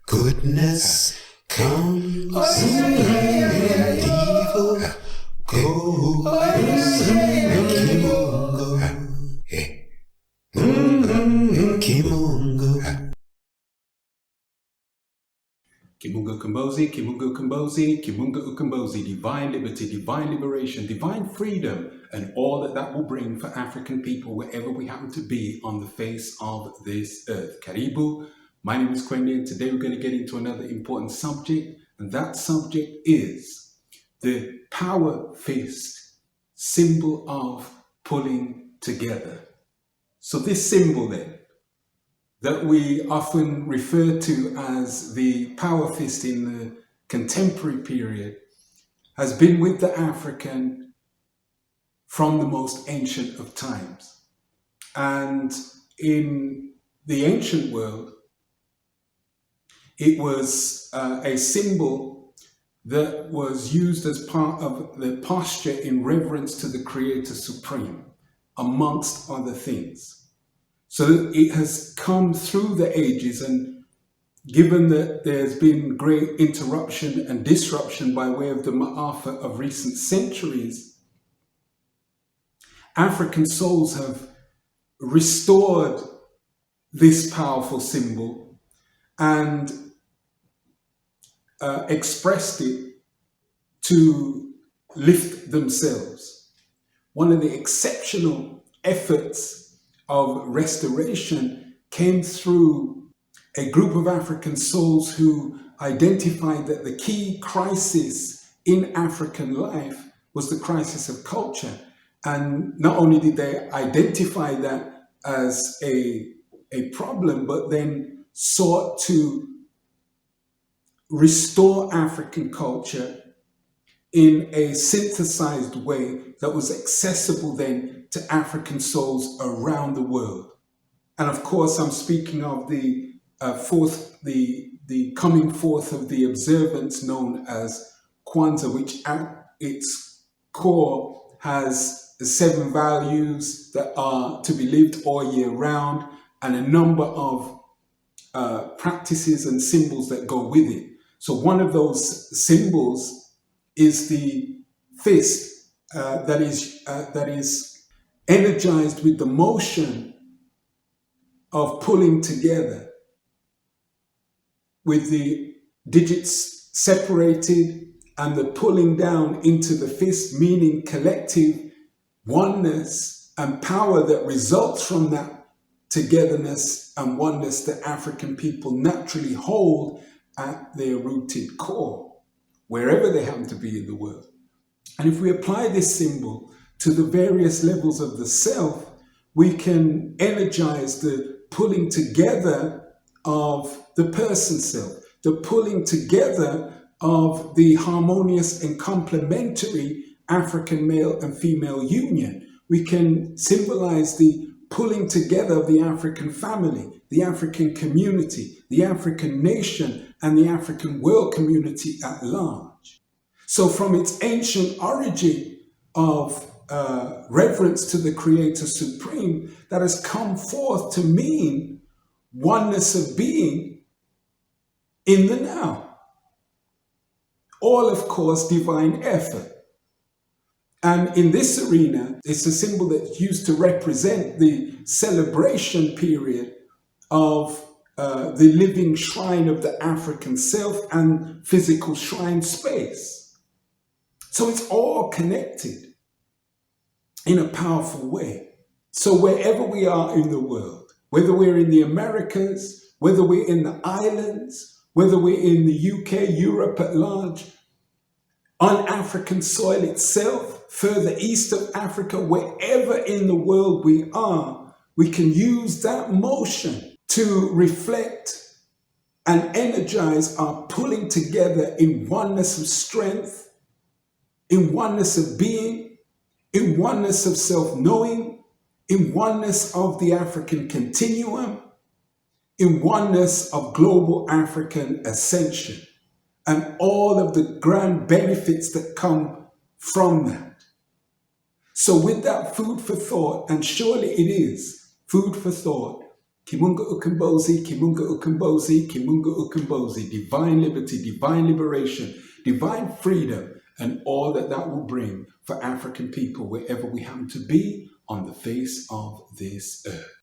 Goodness comes and evil goes. Kimungo. Kimungo Kumbozi, Kimungo Kumbozi, Kimungo Ukumbozi, divine liberty, divine liberation, divine freedom, and all that will bring for African people wherever we happen to be on the face of this earth. Karibu, my name is Kwende, and today we're going to get into another important subject, and that subject is the power fist, symbol of pulling together. So this symbol then, that we often refer to as the power fist in the contemporary period, has been with the African from the most ancient of times. And in the ancient world, it was a symbol that was used as part of the posture in reverence to the Creator Supreme, amongst other things. So it has come through the ages, and given that there's been great interruption and disruption by way of the Ma'afa of recent centuries, African souls have restored this powerful symbol and expressed it to lift themselves. One of the exceptional efforts of restoration came through a group of African souls who identified that the key crisis in African life was the crisis of culture. And not only did they identify that as a problem, but then sought to restore African culture in a synthesized way that was accessible then to African souls around the world. And of course, I'm speaking of the coming forth of the observance known as Kwanzaa, which at its core has the 7 values that are to be lived all year round, and a number of practices and symbols that go with it. So one of those symbols is the fist that is energized with the motion of pulling together, with the digits separated and the pulling down into the fist, meaning collective oneness and power that results from that togetherness and oneness that African people naturally hold at their rooted core, wherever they happen to be in the world. And if we apply this symbol to the various levels of the self, we can energize the pulling together of the person self, the pulling together of the harmonious and complementary African male and female union. We can symbolize the pulling together of the African family, the African community, the African nation, and the African world community at large. So from its ancient origin of reverence to the Creator Supreme, that has come forth to mean oneness of being in the now. All, of course, divine effort. And in this arena, it's a symbol that's used to represent the celebration period of the living shrine of the African self and physical shrine space. So it's all connected in a powerful way. So wherever we are in the world, whether we're in the Americas, whether we're in the islands, whether we're in the UK, Europe at large, on African soil itself, further east of Africa, wherever in the world we are, we can use that motion to reflect and energize our pulling together in oneness of strength, in oneness of being, in oneness of self-knowing, in oneness of the African continuum, in oneness of global African ascension, and all of the grand benefits that come from that. So with that food for thought, and surely it is food for thought, Kimunga Ukumbozi, Kimunga Ukumbozi, Kimunga Ukumbozi, divine liberty, divine liberation, divine freedom, and all that that will bring for African people wherever we happen to be on the face of this earth.